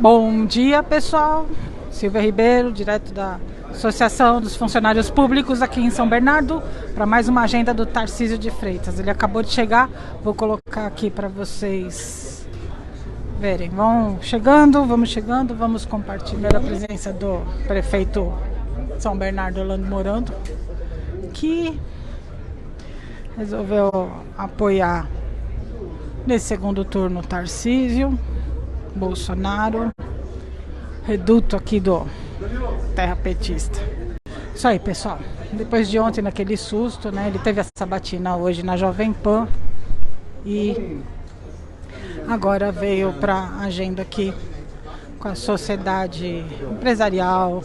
Bom dia, pessoal. Silvia Ribeiro, direto da Associação dos Funcionários Públicos aqui em São Bernardo, para mais uma agenda do Tarcísio de Freitas. Ele acabou de chegar, vou colocar aqui para vocês verem. Vamos chegando, vamos compartilhar a presença do prefeito São Bernardo, Orlando Morando, que resolveu apoiar nesse segundo turno o Tarcísio, Bolsonaro, reduto aqui do terra petista. Isso aí, pessoal. Depois de ontem, naquele susto, né? Ele teve essa batina hoje na Jovem Pan e agora veio para a agenda aqui com a Sociedade Empresarial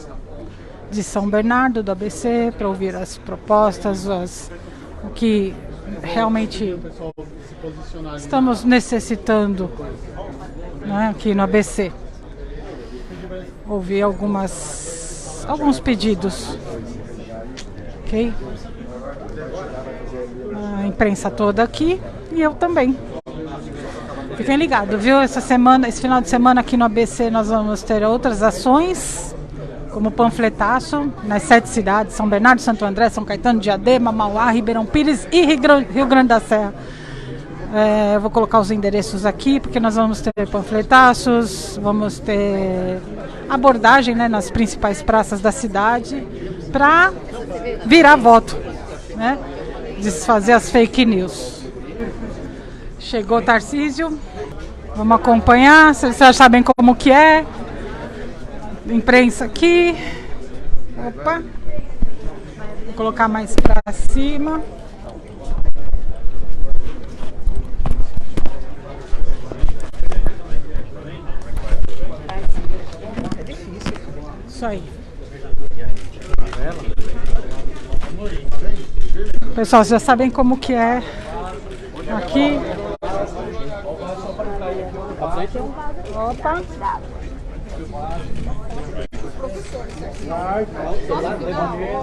de São Bernardo, do ABC, para ouvir as propostas, o que realmente estamos necessitando, né, aqui no ABC. Ouvi alguns pedidos, ok? A imprensa toda aqui e eu também. Fiquem ligados, viu? Esse final de semana aqui no ABC nós vamos ter outras ações, como panfletaço nas 7 cidades: São Bernardo, Santo André, São Caetano, Diadema, Mauá, Ribeirão Pires e Rio Grande da Serra. Eu vou colocar os endereços aqui, porque nós vamos ter panfletaços, vamos ter abordagem, né, nas principais praças da cidade para virar voto, né? Desfazer as fake news. Chegou o Tarcísio, vamos acompanhar, vocês já sabem como que é. Imprensa aqui. Opa. Vou colocar mais para cima. Isso aí. Pessoal, vocês já sabem como que é aqui. Opa.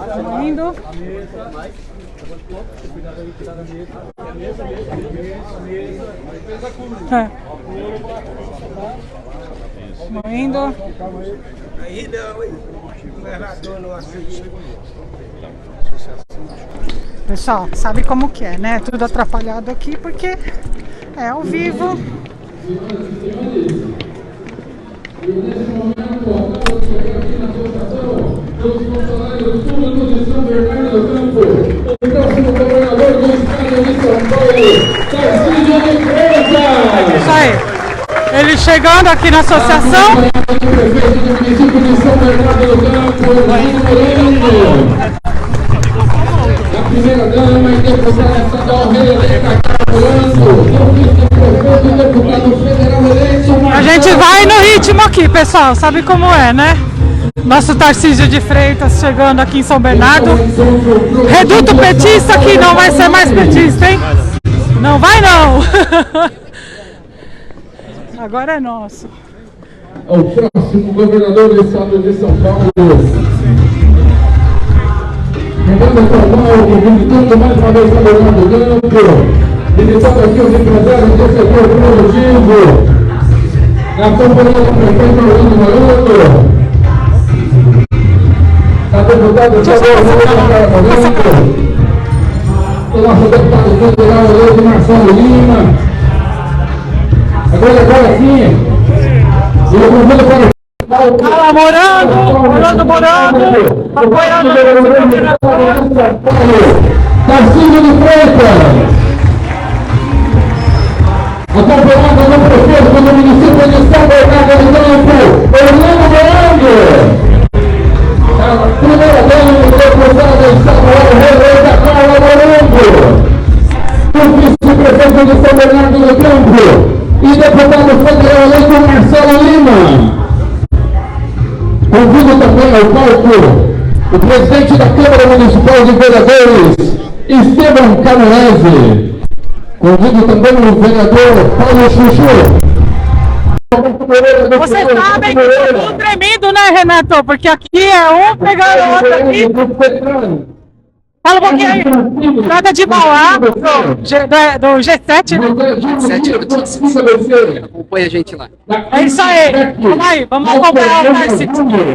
Estamos indo. Estamos indo. Pessoal, sabe como que é, né? Tudo atrapalhado aqui porque é ao vivo. E nesse momento, estamos chegando aqui na Associação dos Funcionários Públicos de São Bernardo do Campo, o próximo governador do estado de São Paulo, Tarcísio de Freitas. Isso aí. Ele chegando aqui na associação. O prefeito do município de São Bernardo do Campo, Orlando Morando. A primeira dama e deputada estadual reeleita, o vice-prefeito e deputado federal eleito. A gente vai no ritmo aqui, pessoal, sabe como é, né? Nosso Tarcísio de Freitas chegando aqui em São Bernardo. Reduto petista que não vai ser mais petista, hein? Não vai não! Agora é nosso. O próximo governador do estado de São Paulo. Chegando formal, convidando mais uma vez a Orlando do Campo, visitando aqui os empresários do setor produtivo, na companhia do prefeito Orlando Morando, da deputada estadual Morando, do nosso deputado federal eleito Marcelo Lima. Agora sim, eu convido para Fala, Orlando Morando, apoiando o governador Tarcísio de Freitas, acompanhado no prefeito do município de São Bernardo do Campo, Orlando Morando. A primeira dama deputada estadual reeleita, Carla Morando. O vice-prefeito de São Bernardo do Campo e deputado federal eleito Marcelo Lima. Convido também ao palco o presidente da Câmara Municipal de Vereadores, Esteban Camonese. Convido também o vereador Paulo Chuchu. Vocês sabem que tá tudo tremido, né, Renato? Porque aqui é um pegando o outro aqui. Fala um pouquinho aí. Trata de Mauá, do G7, né? 7 notícias. Acompanha a gente lá. É isso aí. Vamos aí, vamos acompanhar o Tarcísio.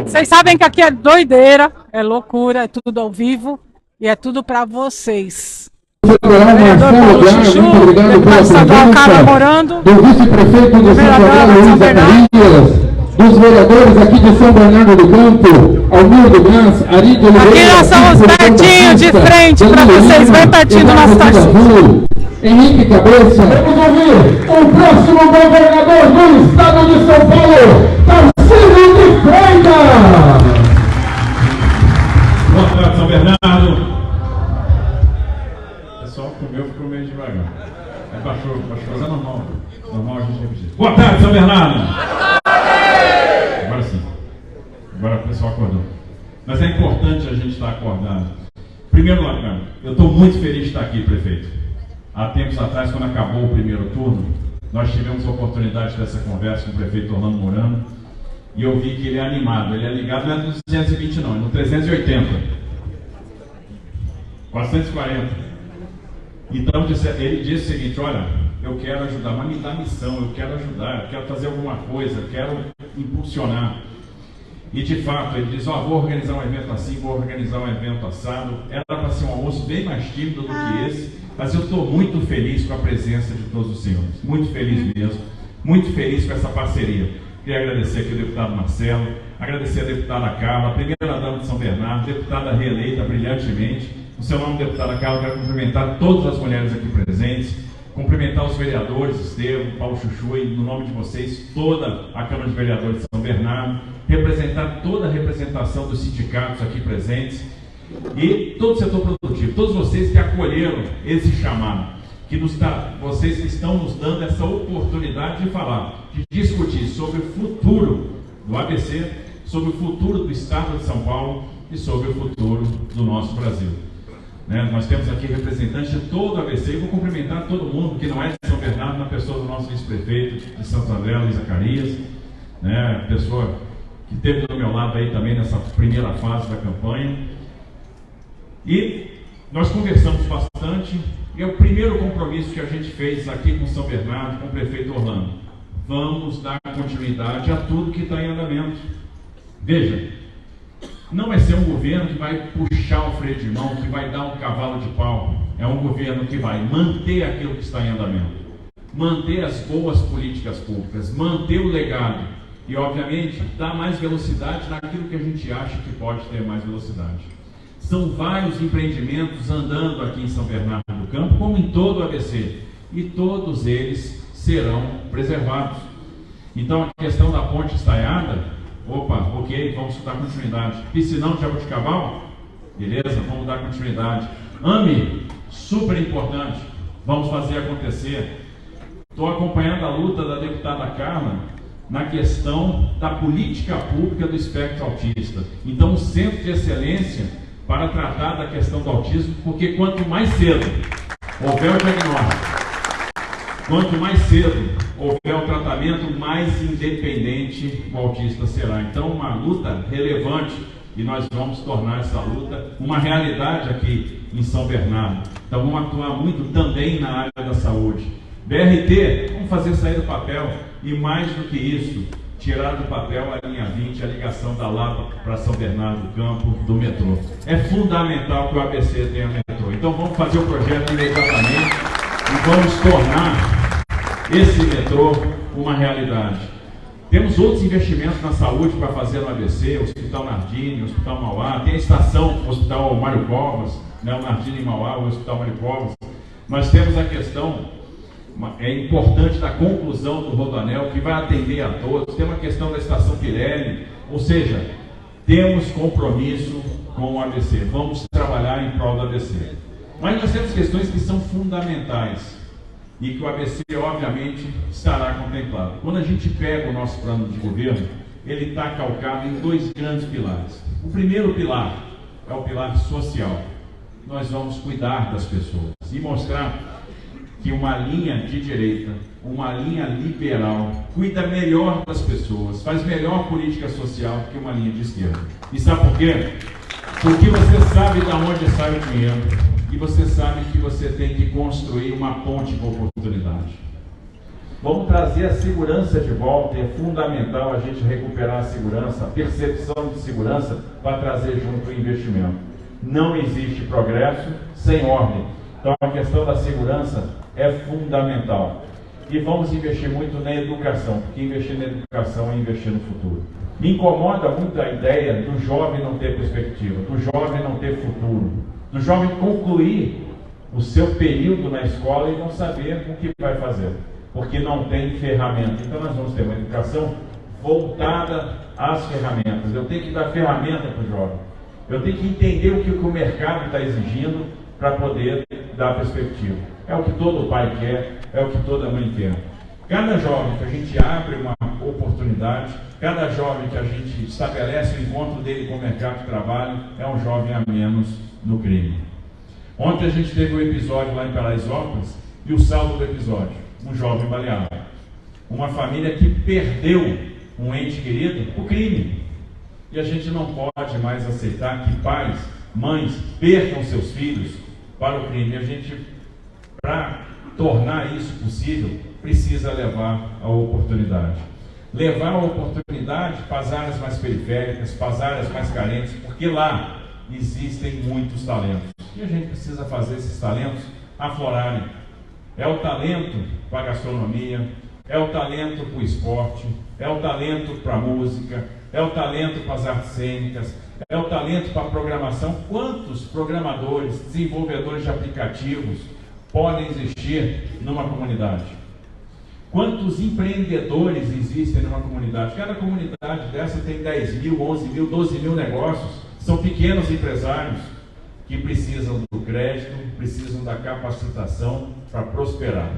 Vocês sabem que aqui é doideira, é loucura, é tudo ao vivo e é tudo pra vocês. Vereador Paulo Chuchu, deputado estadual Carla Morando, do vice-prefeito de São Zacarias, dos vereadores aqui de São Bernardo do Campo, Almir Gans, Arídio Oliveira. Aqui nós estamos pertinho de frente para vocês, bem pertinho do nosso Tarcísio. Henrique Cabeça. Vamos ouvir o próximo governador do estado de São Paulo, Tarcísio de Freitas. Boa tarde, São Bernardo. O pessoal comeu, ficou meio devagar. Aí baixou, mas é normal. Normal a gente repetir. Boa tarde, São Bernardo. Agora sim. Agora o pessoal acordou. Mas é importante a gente estar acordado. Primeiro lugar, eu estou muito feliz de estar aqui, prefeito. Há tempos atrás, quando acabou o primeiro turno, nós tivemos a oportunidade dessa conversa com o prefeito Orlando Morando, e eu vi que ele é animado. Ele é ligado não é no 220 não, é no 380. 440. Então ele disse o seguinte: olha, eu quero ajudar, mas me dá missão, eu quero ajudar, eu quero fazer alguma coisa, eu quero impulsionar. E de fato, ele diz: vou organizar um evento assim, vou organizar um evento assado. Era para ser um almoço bem mais tímido do que esse, mas eu estou muito feliz com a presença de todos os senhores, muito feliz mesmo, muito feliz com essa parceria. Queria agradecer aqui ao deputado Marcelo, agradecer a deputada Carla, a primeira-dama de São Bernardo, deputada reeleita brilhantemente. No seu nome, deputada Carla, quero cumprimentar todas as mulheres aqui presentes, cumprimentar os vereadores, Estevam, Paulo Chuchu, e no nome de vocês, toda a Câmara de Vereadores de São Bernardo, representar toda a representação dos sindicatos aqui presentes e todo o setor produtivo, todos vocês que acolheram esse chamado, vocês que estão nos dando essa oportunidade de falar, de discutir sobre o futuro do ABC, sobre o futuro do Estado de São Paulo e sobre o futuro do nosso Brasil. Nós temos aqui representantes de todo o ABC, e vou cumprimentar todo mundo que não é de São Bernardo, na pessoa do nosso vice-prefeito de Santo André, Luiz Zacarias, pessoa que esteve do meu lado aí também nessa primeira fase da campanha. E nós conversamos bastante, e é o primeiro compromisso que a gente fez aqui com São Bernardo, com o prefeito Orlando. Vamos dar continuidade a tudo que está em andamento. Veja, não vai ser um governo que vai puxar o freio de mão, que vai dar um cavalo de pau. É um governo que vai manter aquilo que está em andamento, manter as boas políticas públicas, manter o legado e, obviamente, dar mais velocidade naquilo que a gente acha que pode ter mais velocidade. São vários empreendimentos andando aqui em São Bernardo do Campo, como em todo o ABC, e todos eles serão preservados. Então, a questão da ponte estaiada, ok, vamos dar continuidade. Piscinão de Jabuticabal, beleza, vamos dar continuidade. AME, super importante, vamos fazer acontecer. Estou acompanhando a luta da deputada Carla na questão da política pública do espectro autista. Então, um centro de excelência para tratar da questão do autismo, porque quanto mais cedo houver o diagnóstico, quanto mais cedo houver o tratamento, mais independente o autista será. Então, uma luta relevante, e nós vamos tornar essa luta uma realidade aqui em São Bernardo. Então, vamos atuar muito também na área da saúde. BRT, vamos fazer sair do papel, e mais do que isso, tirar do papel a linha 20, a ligação da Lapa para São Bernardo do Campo, do metrô. É fundamental que o ABC tenha metrô. Então, vamos fazer o projeto imediatamente e vamos tornar esse metrô uma realidade. Temos outros investimentos na saúde para fazer no ABC, o Hospital Nardini, o Hospital Mauá, tem a estação, o Hospital Mário Covas, o Nardini Mauá, o Hospital Mário Covas. Nós temos a questão importante da conclusão do Rodoanel, que vai atender a todos. Tem uma questão da estação Pirelli, ou seja, temos compromisso com o ABC, vamos trabalhar em prol do ABC. Mas nós temos questões que são fundamentais e que o ABC, obviamente, estará contemplado. Quando a gente pega o nosso plano de governo, ele está calcado em dois grandes pilares. O primeiro pilar é o pilar social. Nós vamos cuidar das pessoas e mostrar que uma linha de direita, uma linha liberal, cuida melhor das pessoas, faz melhor política social que uma linha de esquerda. E sabe por quê? Porque você sabe de onde sai o dinheiro e você sabe que você tem que construir uma ponte com oportunidade. Vamos trazer a segurança de volta. É fundamental a gente recuperar a segurança, a percepção de segurança, para trazer junto o investimento. Não existe progresso sem ordem. Então a questão da segurança é fundamental. E vamos investir muito na educação, porque investir na educação é investir no futuro. Me incomoda muito a ideia do jovem não ter perspectiva, do jovem não ter futuro, do jovem concluir o seu período na escola e não saber o que vai fazer, porque não tem ferramenta. Então nós vamos ter uma educação voltada às ferramentas. Eu tenho que dar ferramenta para o jovem. Eu tenho que entender o que o mercado está exigindo para poder dar perspectiva. É o que todo pai quer, é o que toda mãe quer. Cada jovem que a gente abre uma oportunidade, cada jovem que a gente estabelece o encontro dele com o mercado de trabalho, é um jovem a menos no crime. Ontem a gente teve um episódio lá em Paraisópolis, e o saldo do episódio, um jovem baleado. Uma família que perdeu um ente querido por crime. E a gente não pode mais aceitar que pais, mães, percam seus filhos para o crime. A gente, para tornar isso possível, precisa levar a oportunidade. Levar a oportunidade para as áreas mais periféricas, para as áreas mais carentes, porque lá existem muitos talentos. E a gente precisa fazer esses talentos aflorarem. É o talento para a gastronomia, é o talento para o esporte, é o talento para a música, é o talento para as artes cênicas, é o talento para a programação. Quantos programadores, desenvolvedores de aplicativos podem existir numa comunidade? Quantos empreendedores existem numa comunidade? Cada comunidade dessa tem 10 mil, 11 mil, 12 mil negócios. São pequenos empresários que precisam do crédito, precisam da capacitação para prosperar.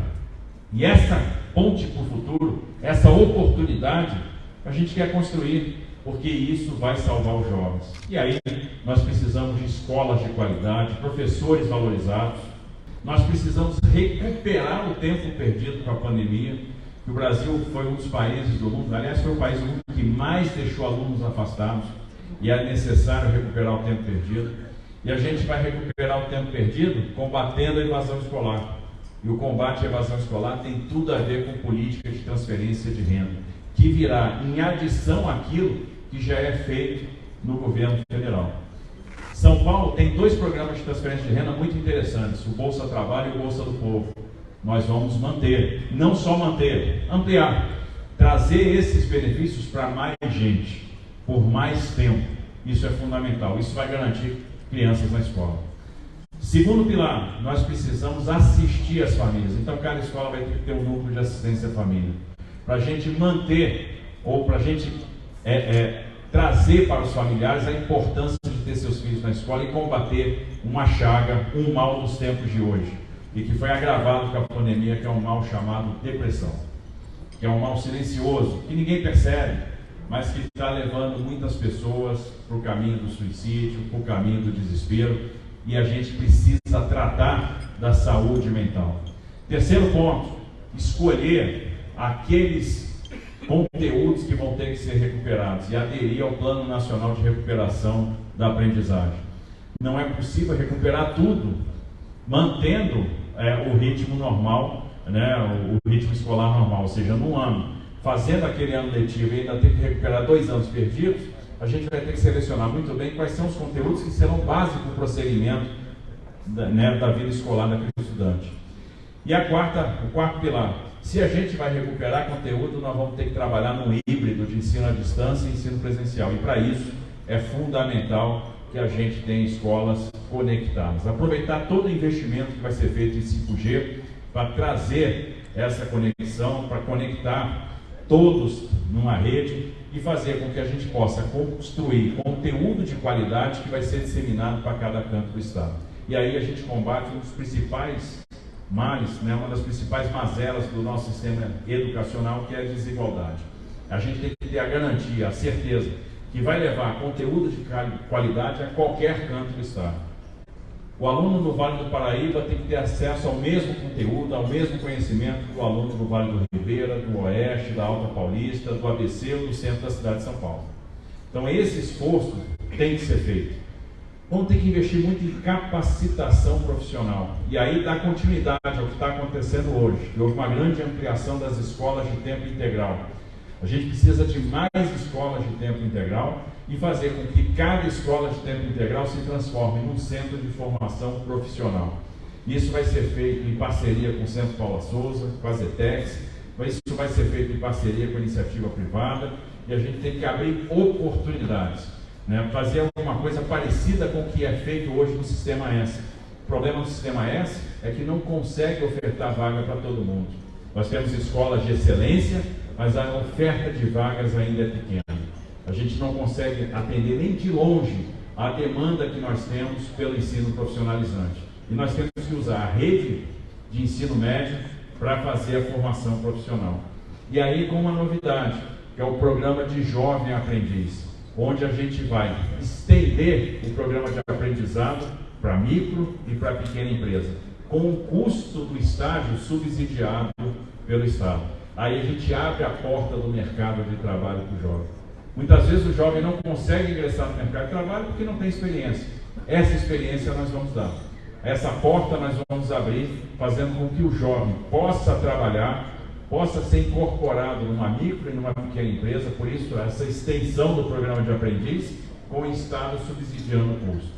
E essa ponte para o futuro, essa oportunidade, a gente quer construir, porque isso vai salvar os jovens. E aí nós precisamos de escolas de qualidade, professores valorizados. Nós precisamos recuperar o tempo perdido com a pandemia. O Brasil foi um dos países do mundo, aliás, foi o país do mundo que mais deixou alunos afastados, e é necessário recuperar o tempo perdido. E a gente vai recuperar o tempo perdido combatendo a evasão escolar. E o combate à evasão escolar tem tudo a ver com política de transferência de renda, que virá em adição àquilo que já é feito no governo federal. São Paulo tem 2 programas de transferência de renda muito interessantes, o Bolsa Trabalho e o Bolsa do Povo. Nós vamos manter, não só manter, ampliar, trazer esses benefícios para mais gente, por mais tempo. Isso é fundamental, isso vai garantir crianças na escola. Segundo pilar, nós precisamos assistir as famílias. Então cada escola vai ter que ter um núcleo de assistência à família, para a gente manter, ou para a gente trazer para os familiares a importância de ter seus filhos na escola e combater uma chaga, um mal dos tempos de hoje, e que foi agravado com a pandemia, que é um mal chamado depressão, que é um mal silencioso, que ninguém percebe, mas que está levando muitas pessoas para o caminho do suicídio, para o caminho do desespero, e a gente precisa tratar da saúde mental. Terceiro ponto, escolher aqueles conteúdos que vão ter que ser recuperados e aderir ao Plano Nacional de Recuperação da Aprendizagem. Não é possível recuperar tudo mantendo o ritmo normal, né, o ritmo escolar normal, ou seja, num ano, fazendo aquele ano letivo e ainda ter que recuperar 2 anos perdidos. A gente vai ter que selecionar muito bem quais são os conteúdos que serão básicos para o prosseguimento da vida escolar daquele estudante. E o quarto pilar, se a gente vai recuperar conteúdo, nós vamos ter que trabalhar num híbrido de ensino à distância e ensino presencial. E para isso é fundamental que a gente tenha escolas conectadas. Aproveitar todo o investimento que vai ser feito em 5G para trazer essa conexão, para conectar todos numa rede e fazer com que a gente possa construir conteúdo de qualidade que vai ser disseminado para cada canto do estado. E aí a gente combate um dos principais males, né, uma das principais mazelas do nosso sistema educacional, que é a desigualdade. A gente tem que ter a garantia, a certeza que vai levar conteúdo de qualidade a qualquer canto do estado. O aluno do Vale do Paraíba tem que ter acesso ao mesmo conteúdo, ao mesmo conhecimento do aluno do Vale do Ribeira, do Oeste, da Alta Paulista, do ABC ou do centro da cidade de São Paulo. Então esse esforço tem que ser feito. Vamos ter que investir muito em capacitação profissional. E aí dá continuidade ao que está acontecendo hoje. Houve uma grande ampliação das escolas de tempo integral. A gente precisa de mais escolas de tempo integral e fazer com que cada escola de tempo integral se transforme num centro de formação profissional. Isso vai ser feito em parceria com o Centro Paula Souza, com a Zetex, isso vai ser feito em parceria com a iniciativa privada, e a gente tem que abrir oportunidades, né? Fazer alguma coisa parecida com o que é feito hoje no Sistema S. O problema do Sistema S é que não consegue ofertar vaga para todo mundo. Nós temos escolas de excelência, mas a oferta de vagas ainda é pequena. A gente não consegue atender nem de longe a demanda que nós temos pelo ensino profissionalizante. E nós temos que usar a rede de ensino médio para fazer a formação profissional. E aí com uma novidade, que é o programa de Jovem Aprendiz, onde a gente vai estender o programa de aprendizado para micro e para pequena empresa, com o custo do estágio subsidiado pelo Estado. Aí a gente abre a porta do mercado de trabalho para o jovem. Muitas vezes o jovem não consegue ingressar no mercado de trabalho porque não tem experiência. Essa experiência nós vamos dar. Essa porta nós vamos abrir, fazendo com que o jovem possa trabalhar, possa ser incorporado numa micro e numa pequena empresa. Por isso, essa extensão do programa de aprendiz, com o Estado subsidiando o curso.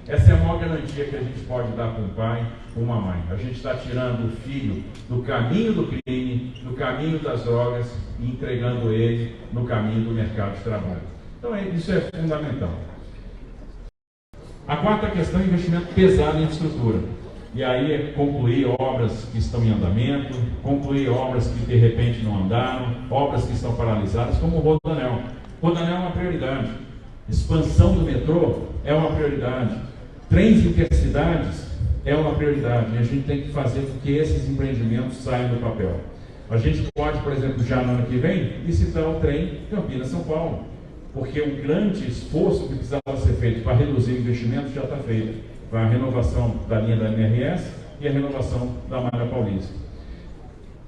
Essa é a maior garantia que a gente pode dar para um pai, para uma mãe. A gente está tirando o filho do caminho do crime, do caminho das drogas e entregando ele no caminho do mercado de trabalho. Então, isso é fundamental. A quarta questão é investimento pesado em infraestrutura. E aí é concluir obras que estão em andamento, concluir obras que de repente não andaram, obras que estão paralisadas, como o Rodoanel. O Rodoanel é uma prioridade. Expansão do metrô é uma prioridade. Trens intercidades é uma prioridade. E a gente tem que fazer com que esses empreendimentos saiam do papel. A gente pode, por exemplo, já no ano que vem, licitar o trem Campinas-São Paulo. Porque um grande esforço que precisava ser feito para reduzir o investimento já está feito. Vai a renovação da linha da MRS e a renovação da Malha Paulista.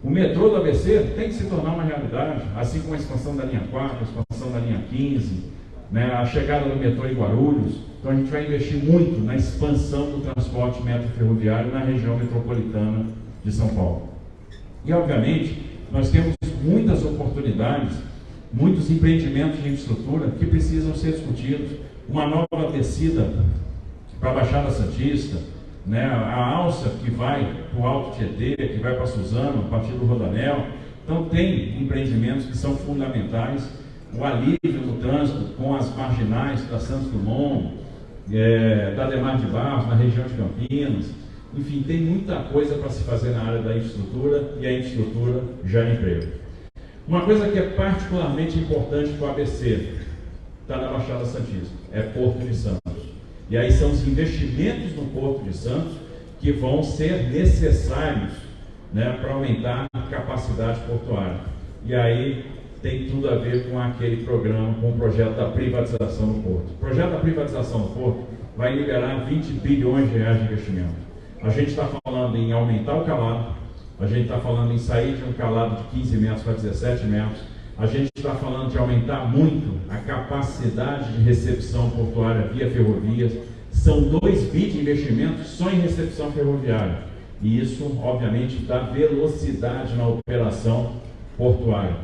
O metrô do ABC tem que se tornar uma realidade, assim como a expansão da linha 4, a expansão da linha 15, né, a chegada do metrô em Guarulhos. Então a gente vai investir muito na expansão do transporte ferroviário na região metropolitana de São Paulo. E obviamente nós temos muitas oportunidades, muitos empreendimentos de infraestrutura que precisam ser discutidos. Uma nova descida para a Baixada Santista, né, a alça que vai para o Alto Tietê, que vai para Suzano, a partir do Rodoanel. Então tem empreendimentos que são fundamentais. O alívio no trânsito com as marginais da Santos Dumont, da Ademar de Barros, na região de Campinas. Enfim, tem muita coisa para se fazer na área da infraestrutura, e a infraestrutura gera emprego. Uma coisa que é particularmente importante para o ABC, está na Baixada Santista, é Porto de Santos. E aí são os investimentos no Porto de Santos que vão ser necessários, né, para aumentar a capacidade portuária. E aí tem tudo a ver com aquele programa, com o projeto da privatização do Porto. O projeto da privatização do Porto vai liberar 20 bilhões de reais de investimento. A gente está falando em aumentar o calado, a gente está falando em sair de um calado de 15 metros para 17 metros, a gente está falando de aumentar muito a capacidade de recepção portuária via ferrovias. São 2 bi de investimento só em recepção ferroviária. E isso, obviamente, dá velocidade na operação portuária.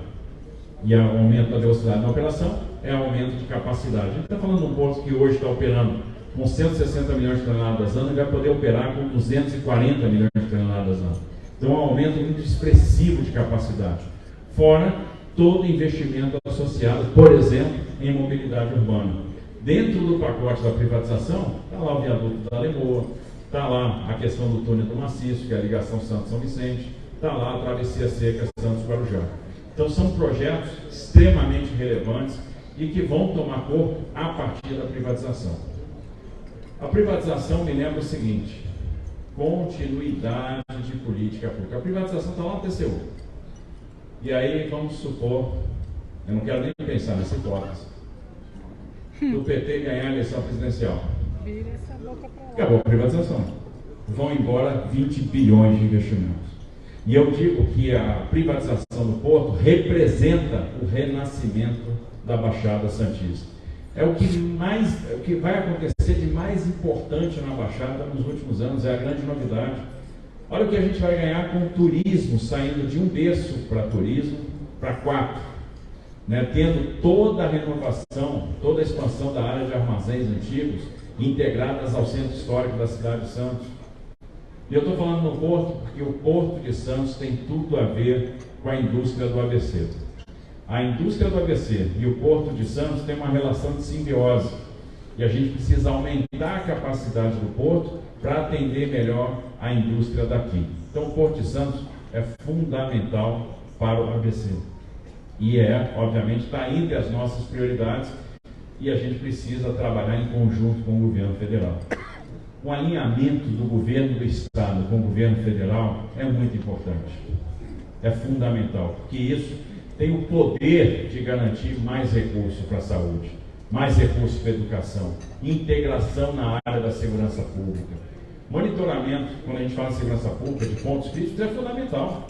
E o aumento da velocidade na operação é aumento de capacidade. A gente está falando de um porto que hoje está operando com 160 milhões de toneladas ano e vai poder operar com 240 milhões de toneladas ano. Então, é um aumento muito expressivo de capacidade. Fora todo investimento associado, por exemplo, em mobilidade urbana. Dentro do pacote da privatização, está lá o viaduto da Lemoa, está lá a questão do túnel do Maciço, que é a ligação Santos-São Vicente, está lá a travessia seca Santos-Guarujá. Então são projetos extremamente relevantes e que vão tomar corpo a partir da privatização. A privatização me lembra o seguinte: continuidade de política pública. A privatização está lá no TCU. E aí vamos supor, eu não quero nem pensar nessa hipótese, do PT ganhar a eleição presidencial. Vira essa boca pra lá. Acabou a privatização. Vão embora 20 bilhões de investimentos. E eu digo que a privatização do Porto representa o renascimento da Baixada Santista. É o que vai acontecer de mais importante na Baixada nos últimos anos, é a grande novidade. Olha o que a gente vai ganhar com o turismo, saindo de um berço para turismo, para 4, né? Tendo toda a renovação, toda a expansão da área de armazéns antigos, integradas ao centro histórico da cidade de Santos. E eu estou falando no Porto, porque o Porto de Santos tem tudo a ver com a indústria do ABC. A indústria do ABC e o Porto de Santos têm uma relação de simbiose. E a gente precisa aumentar a capacidade do Porto para atender melhor a indústria daqui. Então o Porto de Santos é fundamental para o ABC. E obviamente, está entre as nossas prioridades e a gente precisa trabalhar em conjunto com o governo federal. O alinhamento do governo do Estado com o governo federal é muito importante. É fundamental, porque isso tem o poder de garantir mais recursos para a saúde, mais recursos para a educação, integração na área da segurança pública. Monitoramento, quando a gente fala em segurança pública, de pontos críticos, é fundamental.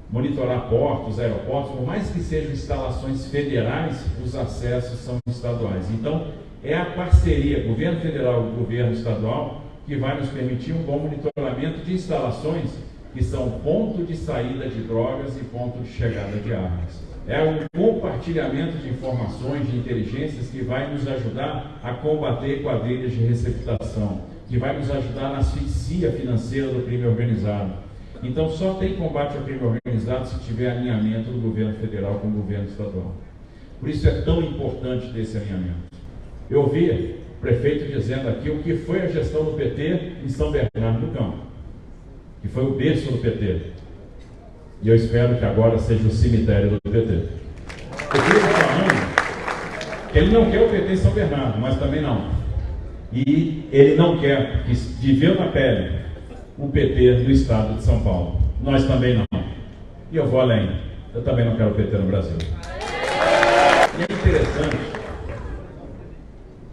Monitorar portos, aeroportos, por mais que sejam instalações federais, os acessos são estaduais. Então, é a parceria governo federal e governo estadual que vai nos permitir um bom monitoramento de instalações que são ponto de saída de drogas e ponto de chegada de armas. É um compartilhamento de informações, de inteligências que vai nos ajudar a combater quadrilhas de receptação, que vai nos ajudar na asfixia financeira do crime organizado. Então, só tem combate ao crime organizado se tiver alinhamento do governo federal com o governo estadual. Por isso é tão importante ter esse alinhamento. Eu ouvi o prefeito dizendo aqui o que foi a gestão do PT em São Bernardo do Campo, que foi o berço do PT. E eu espero que agora seja o cemitério do PT. Eu estou falando que ele não quer o PT em São Bernardo, mas também não. E ele não quer que viveu na pele o PT do estado de São Paulo. Nós também não. E eu vou além. Eu também não quero o PT no Brasil. E é interessante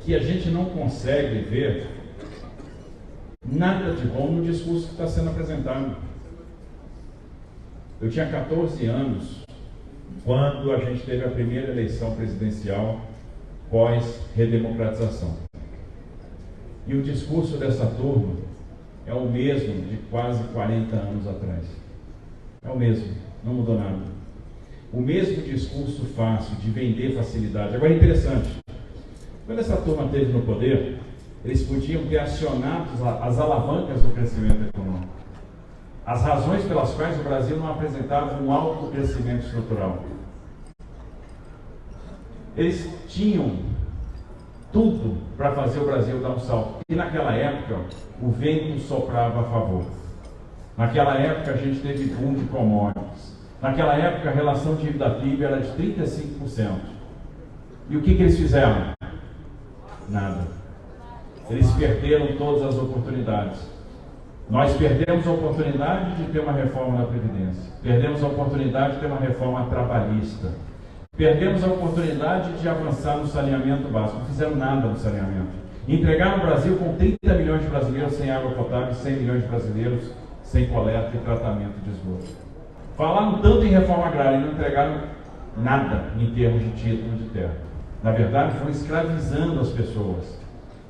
que a gente não consegue ver nada de bom no discurso que está sendo apresentado. Eu tinha 14 anos quando a gente teve a primeira eleição presidencial pós-redemocratização. E o discurso dessa turma é o mesmo de quase 40 anos atrás. É o mesmo, não mudou nada. O mesmo discurso fácil de vender facilidade. Agora é interessante, quando essa turma esteve no poder, eles podiam ter acionado as alavancas do crescimento econômico. As razões pelas quais o Brasil não apresentava um alto crescimento estrutural. Eles tinham tudo para fazer o Brasil dar um salto. E naquela época, o vento soprava a favor. Naquela época, a gente teve boom de commodities. Naquela época, a relação dívida-PIB era de 35%. E o que eles fizeram? Nada. Eles perderam todas as oportunidades. Nós perdemos a oportunidade de ter uma reforma da Previdência. Perdemos a oportunidade de ter uma reforma trabalhista. Perdemos a oportunidade de avançar no saneamento básico. Não fizeram nada no saneamento. Entregaram o Brasil com 30 milhões de brasileiros sem água potável e 100 milhões de brasileiros sem coleta e tratamento de esgoto. Falaram tanto em reforma agrária e não entregaram nada em termos de título de terra. Na verdade, foram escravizando as pessoas.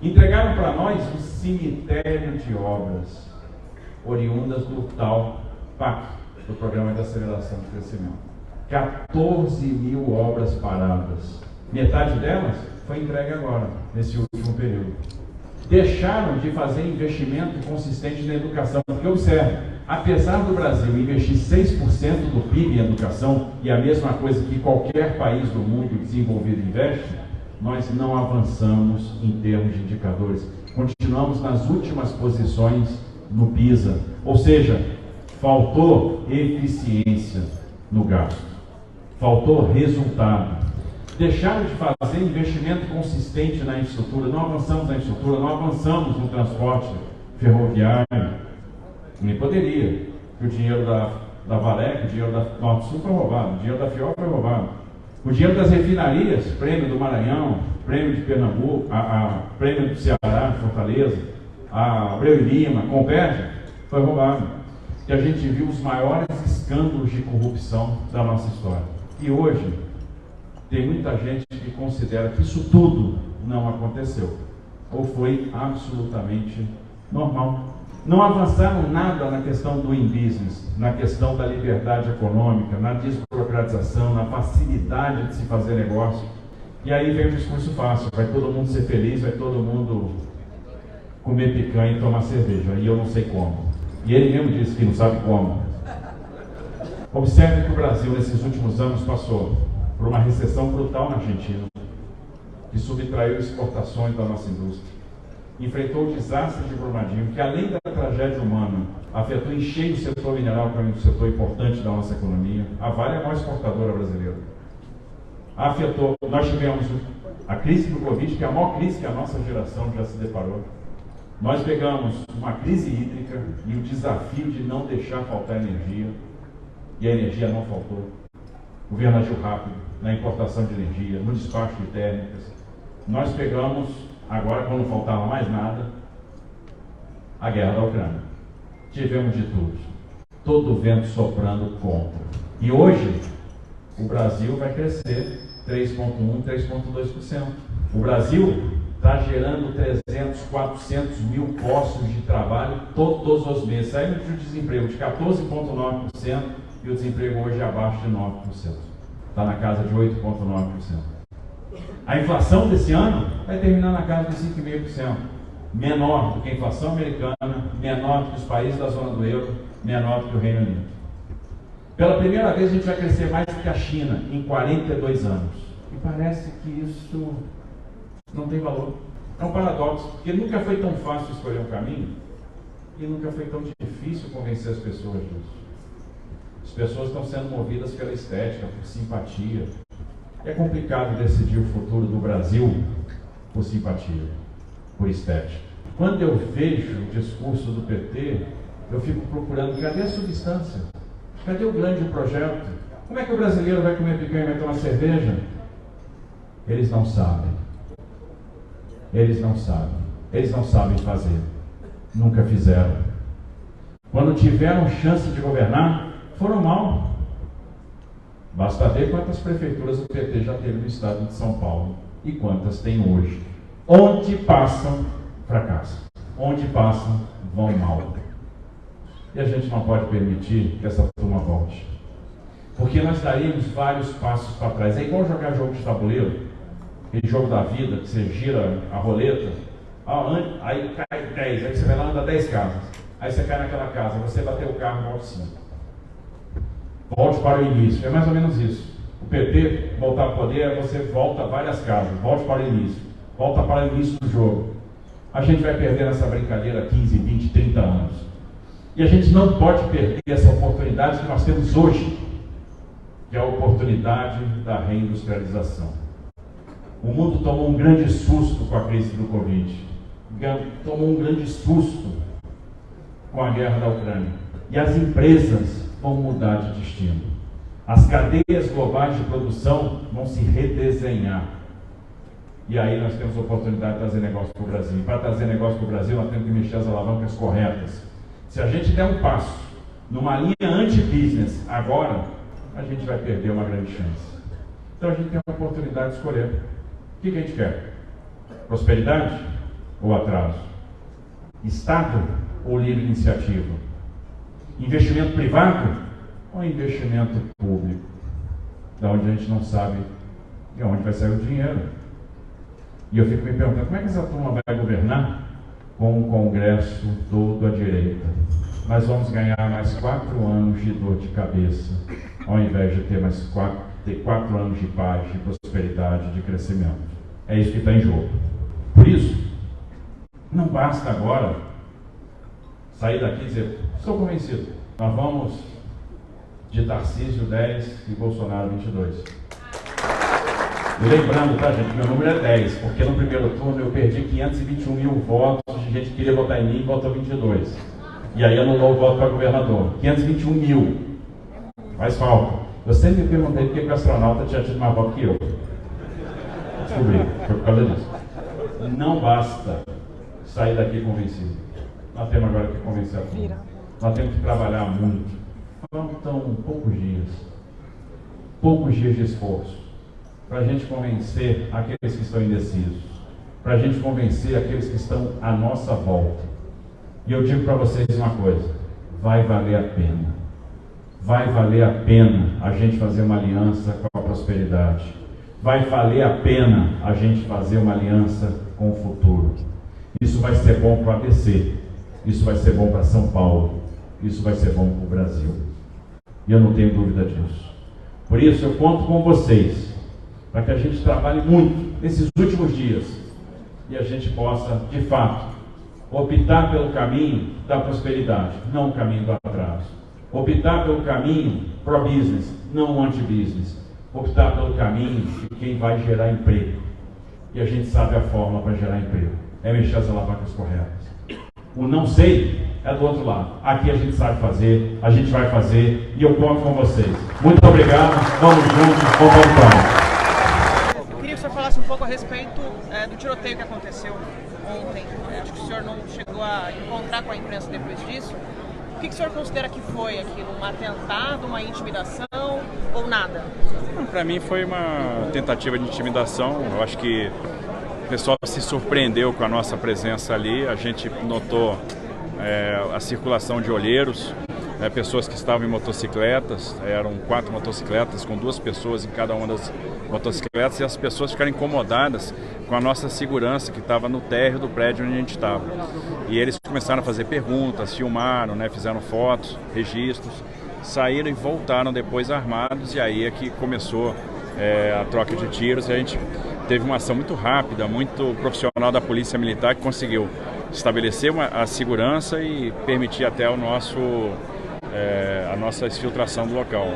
Entregaram para nós um cemitério de obras oriundas do tal PAC, do Programa de Aceleração do Crescimento. 14 mil obras paradas. Metade delas foi entregue agora, nesse último período. Deixaram de fazer investimento consistente na educação. Porque observe, apesar do Brasil investir 6% do PIB em educação, e a mesma coisa que qualquer país do mundo desenvolvido investe, nós não avançamos em termos de indicadores. Continuamos nas últimas posições no PISA. Ou seja, faltou eficiência no gasto. Faltou resultado. Deixaram de fazer investimento consistente na infraestrutura. Não avançamos na infraestrutura, não avançamos no transporte ferroviário. Nem poderia. O dinheiro da Valec, o dinheiro da Norte-Sul foi roubado, o dinheiro da FIOL foi roubado. O dinheiro das refinarias, prêmio do Maranhão, prêmio de Pernambuco, prêmio do Ceará, Fortaleza, a Abreu e Lima, Compérdia, foi roubado. E a gente viu os maiores escândalos de corrupção da nossa história. E hoje, Tem muita gente que considera que isso tudo não aconteceu, ou foi absolutamente normal. Não avançaram nada na questão do in-business, na questão da liberdade econômica, na desburocratização, na facilidade de se fazer negócio. E aí vem o discurso fácil, vai todo mundo ser feliz, vai todo mundo comer picanha e tomar cerveja, e eu não sei como. E ele mesmo disse que não sabe como. Observe que o Brasil, nesses últimos anos, passou por uma recessão brutal na Argentina, que subtraiu exportações da nossa indústria. Enfrentou o desastre de Brumadinho, que além da tragédia humana, afetou em cheio o setor mineral, que é um setor importante da nossa economia. A Vale é a maior exportadora brasileira. Afetou, nós tivemos a crise do Covid, que é a maior crise que a nossa geração já se deparou. Nós pegamos uma crise hídrica e o desafio de não deixar faltar energia, e a energia não faltou. O governo agiu rápido na importação de energia, no despacho de térmicas. Nós pegamos, agora quando não faltava mais nada, a guerra da Ucrânia. Tivemos de tudo. Todo o vento soprando contra. E hoje, o Brasil vai crescer 3,1%, 3,2%. O Brasil está gerando 300, 400 mil postos de trabalho todos os meses. Saímos de desemprego de 14,9% e o desemprego hoje é abaixo de 9%. Está na casa de 8,9%. A inflação desse ano vai terminar na casa de 5,5%. Menor do que a inflação americana, menor do que os países da zona do euro, menor do que o Reino Unido. Pela primeira vez a gente vai crescer mais do que a China em 42 anos. E parece que isso não tem valor. É um paradoxo, porque nunca foi tão fácil escolher um caminho e nunca foi tão difícil convencer as pessoas disso. As pessoas estão sendo movidas pela estética, por simpatia. É complicado decidir o futuro do Brasil por simpatia, por estética. Quando eu vejo o discurso do PT, eu fico procurando, cadê a substância? Cadê o grande projeto? Como é que o brasileiro vai comer picanha e vai tomar cerveja? Eles não sabem. Eles não sabem. Eles não sabem fazer. Nunca fizeram. Quando tiveram chance de governar, foram mal. Basta ver quantas prefeituras o PT já teve no estado de São Paulo e quantas tem hoje. Onde passam, fracassam. Onde passam, vão mal. E a gente não pode permitir que essa turma volte. Porque nós daríamos vários passos para trás. É igual jogar jogo de tabuleiro, aquele jogo da vida, que você gira a roleta, aí cai 10, aí você vai lá e anda 10 casas. Aí você cai naquela casa, você bateu o carro, volte 5. Volte para o início. É mais ou menos isso. O PT voltar ao poder é você volta várias casas, volte para o início. Volta para o início do jogo. A gente vai perder essa brincadeira 15, 20, 30 anos. E a gente não pode perder essa oportunidade que nós temos hoje, que é a oportunidade da reindustrialização. O mundo tomou um grande susto com a crise do Covid. Tomou um grande susto com a guerra da Ucrânia. E as empresas vão mudar de destino. As cadeias globais de produção vão se redesenhar. E aí nós temos a oportunidade de trazer negócio para o Brasil. E para trazer negócio para o Brasil, nós temos que mexer as alavancas corretas. Se a gente der um passo numa linha anti-business agora, a gente vai perder uma grande chance. Então a gente tem a oportunidade de escolher. O que a gente quer? Prosperidade ou atraso? Estado ou livre iniciativa? Investimento privado ou investimento público? Da onde a gente não sabe de onde vai sair o dinheiro. E eu fico me perguntando, como é que essa turma vai governar com o Congresso todo à direita? Nós vamos ganhar mais 4 anos de dor de cabeça, ao invés de ter mais 4 anos de paz, de prosperidade, de crescimento. É isso que está em jogo. Por isso, não basta agora sair daqui e dizer, estou convencido, nós vamos de Tarcísio 10 e Bolsonaro 22. E lembrando, tá, gente, meu número é 10, porque no primeiro turno eu perdi 521 mil votos de gente que queria votar em mim e votou 22. E aí anulou o voto para governador. 521 mil. Faz falta. Eu sempre me perguntei por que o astronauta tinha tido mais voto que eu. Descobri, foi por causa disso. Não basta sair daqui convencido. Nós temos agora que convencer a turma. Nós temos que trabalhar muito. Faltam poucos dias de esforço para a gente convencer aqueles que estão indecisos, para a gente convencer aqueles que estão à nossa volta. E eu digo para vocês uma coisa, vai valer a pena. Vai valer a pena a gente fazer uma aliança com a prosperidade. Vai valer a pena a gente fazer uma aliança com o futuro. Isso vai ser bom para o ABC, isso vai ser bom para São Paulo, isso vai ser bom para o Brasil. E eu não tenho dúvida disso. Por isso eu conto com vocês, para que a gente trabalhe muito nesses últimos dias e a gente possa, de fato, optar pelo caminho da prosperidade, não o caminho do atraso. Optar pelo caminho pro-business, não anti-business. Optar pelo caminho de quem vai gerar emprego. E a gente sabe a fórmula para gerar emprego. É mexer as alavancas corretas. O não sei é do outro lado. Aqui a gente sabe fazer, a gente vai fazer e eu conto com vocês. Muito obrigado, vamos juntos, vamos voltar. Eu queria que o senhor falasse um pouco a respeito do tiroteio que aconteceu ontem. Acho que o senhor não chegou a encontrar com a imprensa depois disso. O que o senhor considera que foi aquilo? Um atentado, uma intimidação ou nada? Para mim foi uma tentativa de intimidação. Eu acho que o pessoal se surpreendeu com a nossa presença ali. A gente notou a circulação de olheiros, pessoas que estavam em motocicletas. Eram 4 motocicletas com 2 pessoas em cada uma das motocicletas, e as pessoas ficaram incomodadas com a nossa segurança que estava no térreo do prédio onde a gente estava. E eles começaram a fazer perguntas, filmaram, fizeram fotos, registros, saíram e voltaram depois armados, e aí é que começou a troca de tiros. E a gente teve uma ação muito rápida, muito profissional da Polícia Militar, que conseguiu estabelecer a segurança e permitir até a nossa exfiltração do local.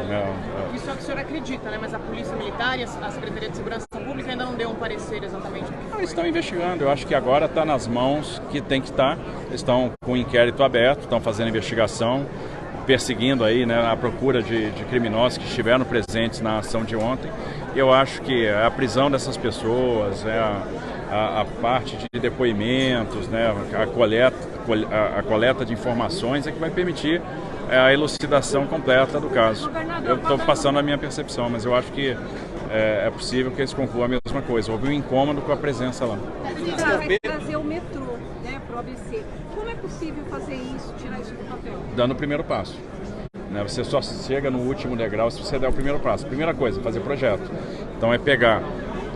Isso é o que o senhor acredita, mas a Polícia Militar e a Secretaria de Segurança Pública ainda não deu um parecer exatamente do que foi. Eles estão investigando. Eu acho que agora está nas mãos que tem que estar. Eles estão com o inquérito aberto, estão fazendo investigação, perseguindo aí, a procura de criminosos que estiveram presentes na ação de ontem. Eu acho que a prisão dessas pessoas, a parte de depoimentos, a coleta de informações é que vai permitir a elucidação completa do caso. Eu estou passando a minha percepção, mas eu acho que é possível que eles concluam a mesma coisa. Houve um incômodo com a presença lá. Vai trazer o metrô para o ABC. Como é possível fazer isso, tirar isso do papel? Dando o primeiro passo. Você só chega no último degrau se você der o primeiro passo. Primeira coisa, fazer projeto. Então é pegar...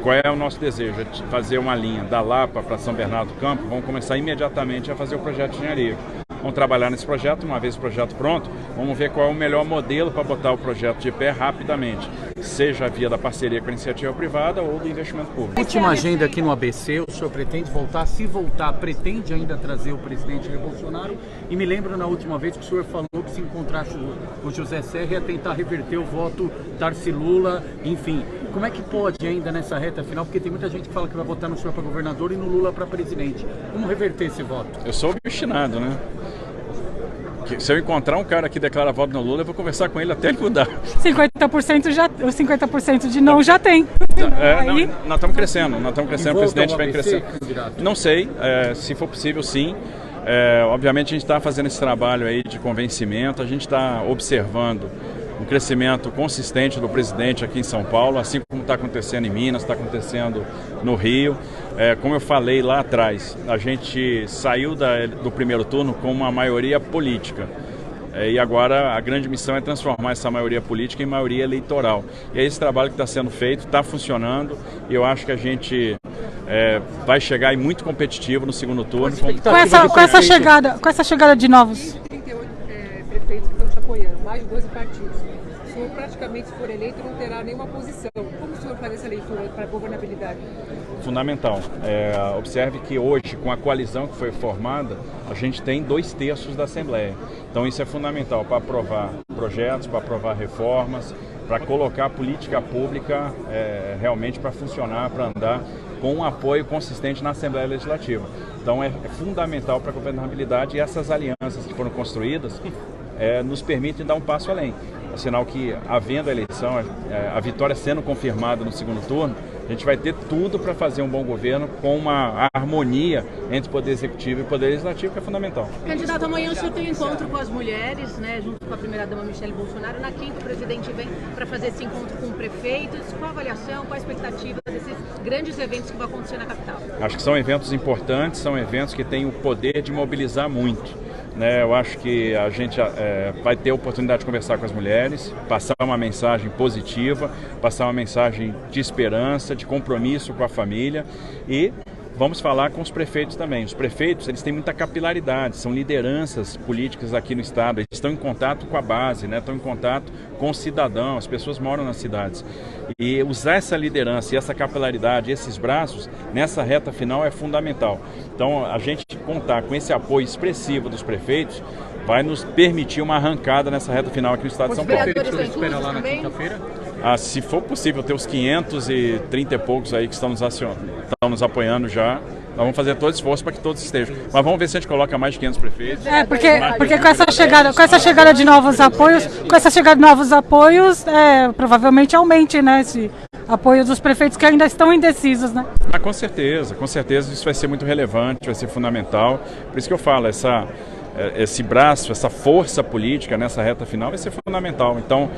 Qual é o nosso desejo? É fazer uma linha da Lapa para São Bernardo do Campo. Vamos começar imediatamente a fazer o projeto de engenharia. Vamos trabalhar nesse projeto, uma vez o projeto pronto, vamos ver qual é o melhor modelo para botar o projeto de pé rapidamente, seja via da parceria com a iniciativa privada ou do investimento público. Última agenda aqui no ABC, o senhor pretende voltar? Se voltar, pretende ainda trazer o presidente Jair Bolsonaro? E me lembro na última vez que o senhor falou que se encontrasse o José Serra ia tentar reverter o voto Darcy Lula, enfim. Como é que pode ainda nessa reta final? Porque tem muita gente que fala que vai votar no senhor para governador e no Lula para presidente. Como reverter esse voto? Eu sou obstinado, Se eu encontrar um cara que declara voto no Lula, eu vou conversar com ele até ele mudar. 50% de não já tem. Nós estamos crescendo, o presidente vem crescendo. Não sei, se for possível, sim. Obviamente a gente está fazendo esse trabalho aí de convencimento, a gente está observando um crescimento consistente do presidente aqui em São Paulo, assim como está acontecendo em Minas, está acontecendo no Rio. Como eu falei lá atrás, a gente saiu do primeiro turno com uma maioria política. E agora a grande missão é transformar essa maioria política em maioria eleitoral. E é esse trabalho que está sendo feito, está funcionando, e eu acho que a gente vai chegar aí muito competitivo no segundo turno. Com essa chegada de novos 38 prefeitos que estão te apoiando, mais de 12 partidos. O senhor praticamente, se for eleito, não terá nenhuma posição. Como o senhor faz essa leitura para a governabilidade? Fundamental. Observe que hoje, com a coalizão que foi formada, a gente tem 2/3 da Assembleia. Então isso é fundamental para aprovar projetos, para aprovar reformas, para colocar a política pública realmente para funcionar, para andar com um apoio consistente na Assembleia Legislativa. Então é fundamental para a governabilidade, e essas alianças que foram construídas nos permitem dar um passo além. É sinal que, havendo a eleição, a vitória sendo confirmada no segundo turno, A gente vai ter tudo para fazer um bom governo com uma harmonia entre o Poder Executivo e o Poder Legislativo, que é fundamental. Candidato, amanhã o senhor tem um encontro com as mulheres, né, junto com a primeira-dama Michele Bolsonaro. Na quinta, o presidente vem para fazer esse encontro com prefeitos. Qual a avaliação, qual a expectativa desses grandes eventos que vão acontecer na capital? Acho que são eventos importantes, são eventos que têm o poder de mobilizar muito. Eu acho que a gente vai ter a oportunidade de conversar com as mulheres, passar uma mensagem positiva, passar uma mensagem de esperança, de compromisso com a família e vamos falar com os prefeitos também. Os prefeitos, eles têm muita capilaridade, são lideranças políticas aqui no estado, eles estão em contato com a base, estão em contato com o cidadão, as pessoas moram nas cidades. E usar essa liderança e essa capilaridade, esses braços, nessa reta final é fundamental. Então, a gente contar com esse apoio expressivo dos prefeitos vai nos permitir uma arrancada nessa reta final aqui no estado de São Paulo. Você espera lá na quinta-feira? Se for possível ter os 530 e poucos aí que estão nos apoiando já, nós vamos fazer todo esforço para que todos estejam. Mas vamos ver se a gente coloca mais de 500 prefeitos. Porque com essa chegada de novos apoios, provavelmente aumente, esse apoio dos prefeitos que ainda estão indecisos, né? Com certeza isso vai ser muito relevante, vai ser fundamental. Por isso que eu falo, esse braço, essa força política nessa reta final vai ser fundamental. Então,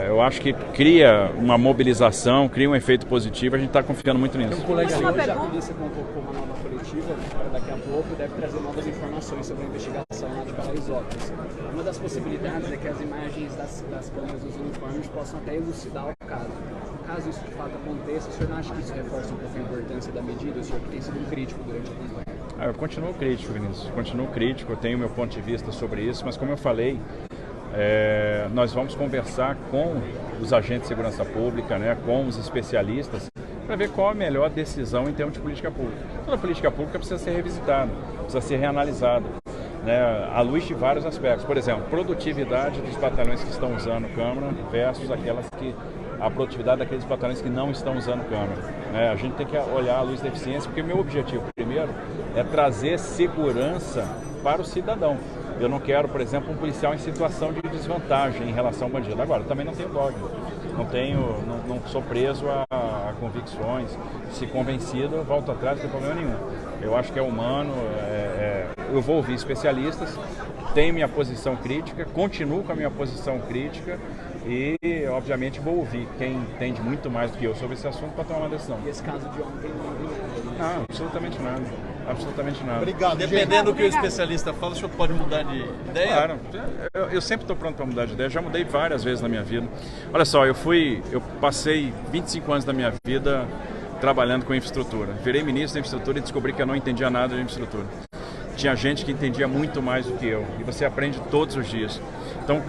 eu acho que cria uma mobilização, cria um efeito positivo, a gente está confiando muito nisso. Um colega hoje, a polícia convocou uma nova coletiva para daqui a pouco, deve trazer novas informações sobre a investigação lá de Paraisópolis. Uma das possibilidades é que as imagens das câmeras dos uniformes possam até elucidar o caso. Caso isso de fato aconteça, o senhor não acha que isso reforça um pouco a importância da medida? O senhor tem sido um crítico durante a campanha. Eu continuo crítico, Vinícius. Continuo crítico, eu tenho meu ponto de vista sobre isso, mas como eu falei, nós vamos conversar com os agentes de segurança pública, com os especialistas, para ver qual a melhor decisão em termos de política pública. Toda política pública precisa ser revisitada, precisa ser reanalisada, à luz de vários aspectos. Por exemplo, produtividade dos batalhões que estão usando câmara versus a produtividade daqueles batalhões que não estão usando câmara. A gente tem que olhar a luz da eficiência, porque o meu objetivo, primeiro, é trazer segurança para o cidadão. Eu não quero, por exemplo, um policial em situação de desvantagem em relação ao bandido. Agora, eu também não tenho dogma, não sou preso a convicções. Se convencido, eu volto atrás, não tem problema nenhum. Eu acho que é humano, eu vou ouvir especialistas, tenho minha posição crítica, continuo com a minha posição crítica e, obviamente, vou ouvir quem entende muito mais do que eu sobre esse assunto para tomar uma decisão. E esse caso de ontem não, absolutamente nada. Absolutamente nada. Obrigado. Dependendo do que o especialista fala, o senhor pode mudar de ideia? Claro, eu sempre estou pronto para mudar de ideia, já mudei várias vezes na minha vida. Olha só, eu passei 25 anos da minha vida trabalhando com infraestrutura. Virei ministro da infraestrutura e descobri que eu não entendia nada de infraestrutura. Tinha gente que entendia muito mais do que eu, e você aprende todos os dias. Então,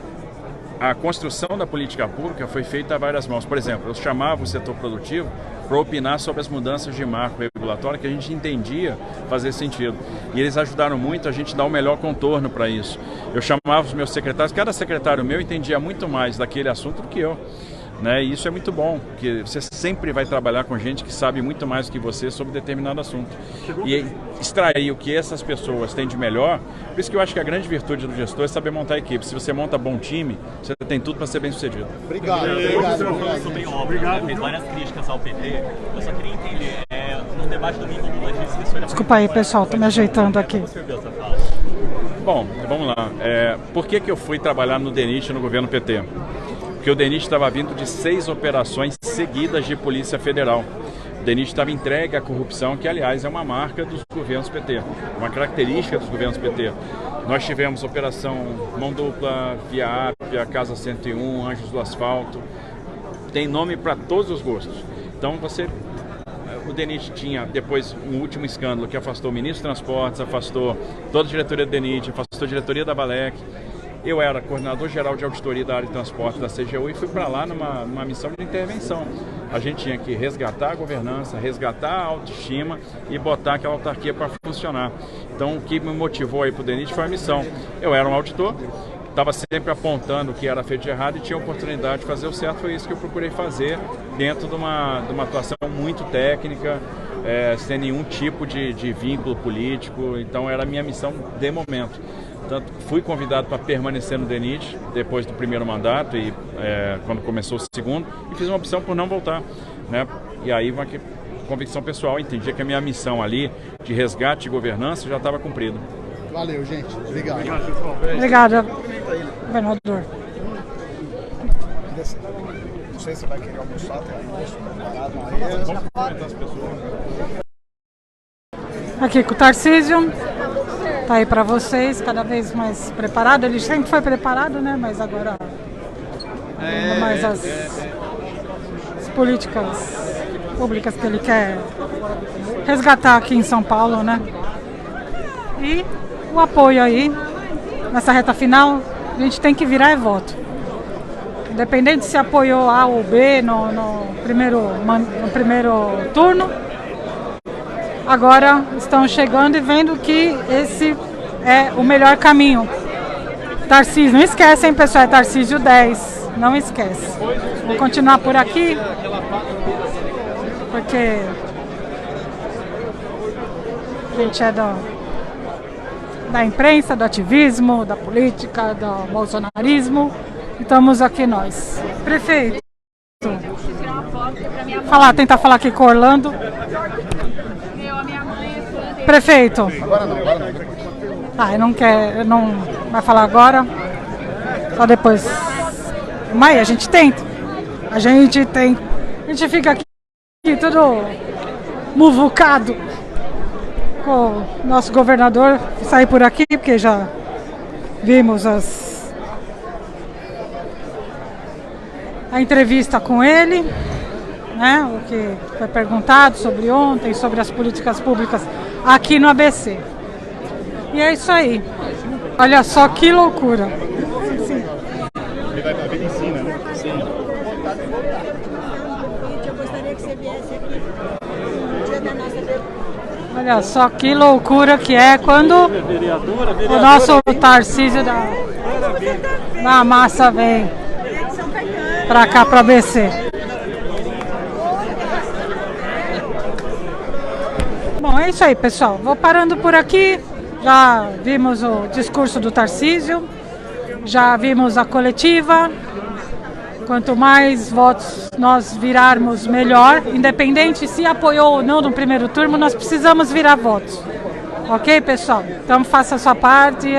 a construção da política pública foi feita a várias mãos. Por exemplo, eu chamava o setor produtivo para opinar sobre as mudanças de marco regulatório que a gente entendia fazer sentido. E eles ajudaram muito a gente dar o melhor contorno para isso. Eu chamava os meus secretários, cada secretário meu entendia muito mais daquele assunto do que eu. E isso é muito bom, porque você sempre vai trabalhar com gente que sabe muito mais do que você sobre determinado assunto. E extrair o que essas pessoas têm de melhor, por isso que eu acho que a grande virtude do gestor é saber montar a equipe. Se você monta bom time, você tem tudo para ser bem sucedido. Obrigado. Falando sobre obra, fez várias críticas ao PT. Eu só queria entender, no debate do domingo, Lula disse que o senhor... Desculpa aí, pessoal, estou me ajeitando aqui. Bom, vamos lá. Por que eu fui trabalhar no DENIT no governo PT? Porque o DENIT estava vindo de 6 operações seguidas de Polícia Federal. O DENIT estava entregue à corrupção, que, aliás, é uma marca dos governos PT, uma característica dos governos PT. Nós tivemos Operação Mão Dupla, Via Ápia, Casa 101, Anjos do Asfalto. Tem nome para todos os gostos. Então, o DENIT tinha depois um último escândalo que afastou o ministro dos Transportes, afastou toda a diretoria do DENIT, afastou a diretoria da Valec. Eu era coordenador geral de auditoria da área de transporte da CGU e fui para lá numa missão de intervenção. A gente tinha que resgatar a governança, resgatar a autoestima e botar aquela autarquia para funcionar. Então, o que me motivou aí para o DENIT foi a missão. Eu era um auditor, estava sempre apontando o que era feito de errado e tinha a oportunidade de fazer o certo. Foi isso que eu procurei fazer dentro de uma atuação muito técnica, sem nenhum tipo de vínculo político. Então, era a minha missão de momento. Portanto, fui convidado para permanecer no DENIT depois do primeiro mandato e quando começou o segundo, e fiz uma opção por não voltar. E aí uma convicção pessoal, entendia que a minha missão ali de resgate e governança já estava cumprida. Valeu, gente. Obrigado. Obrigada, governador. Não sei se vai querer almoçar, tem almoço preparado aí. Vamos cumprimentar as pessoas. Aqui com o Tarcísio. Tá aí para vocês, cada vez mais preparado. Ele sempre foi preparado, né? Mas agora mais as políticas públicas que ele quer resgatar aqui em São Paulo, né? E o apoio aí nessa reta final, a gente tem que virar voto. Independente se apoiou A ou B no primeiro turno, agora estão chegando e vendo que esse é o melhor caminho. Tarcísio, não esquece, hein, pessoal, é Tarcísio 10, não esquece. Vou continuar por aqui, porque a gente é da imprensa, do ativismo, da política, do bolsonarismo. Estamos aqui nós. Prefeito, tentar falar aqui com o Orlando. Prefeito. Não vai falar agora. Só depois. Mas a gente tenta. A gente fica aqui tudo muvucado com o nosso governador. Sair por aqui, porque já vimos a entrevista com ele, né? O que foi perguntado sobre ontem, sobre as políticas públicas aqui no ABC. E é isso aí. Olha só que loucura. Ele vai para a medicina, né? Sim. Eu gostaria que você viesse aqui no dia da nossa. Olha só que loucura que é quando o nosso Tarcísio da massa vem pra cá, pra ABC. Bom, é isso aí, pessoal. Vou parando por aqui. Já vimos o discurso do Tarcísio, já vimos a coletiva. Quanto mais votos nós virarmos, melhor. Independente se apoiou ou não no primeiro turno, nós precisamos virar votos. Ok, pessoal? Então faça a sua parte,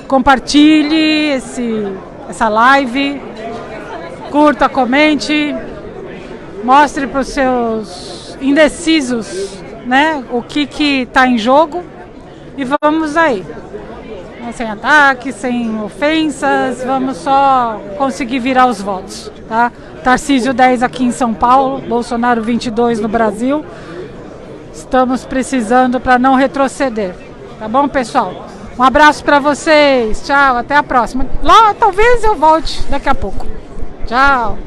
compartilhe essa live, curta, comente, mostre para os seus indecisos, né, o que está em jogo e vamos aí. Sem ataques, sem ofensas, vamos só conseguir virar os votos, tá? Tarcísio 10 aqui em São Paulo, Bolsonaro 22 no Brasil. Estamos precisando para não retroceder, tá bom, pessoal? Um abraço para vocês, tchau, até a próxima. Lá talvez eu volte daqui a pouco. Tchau.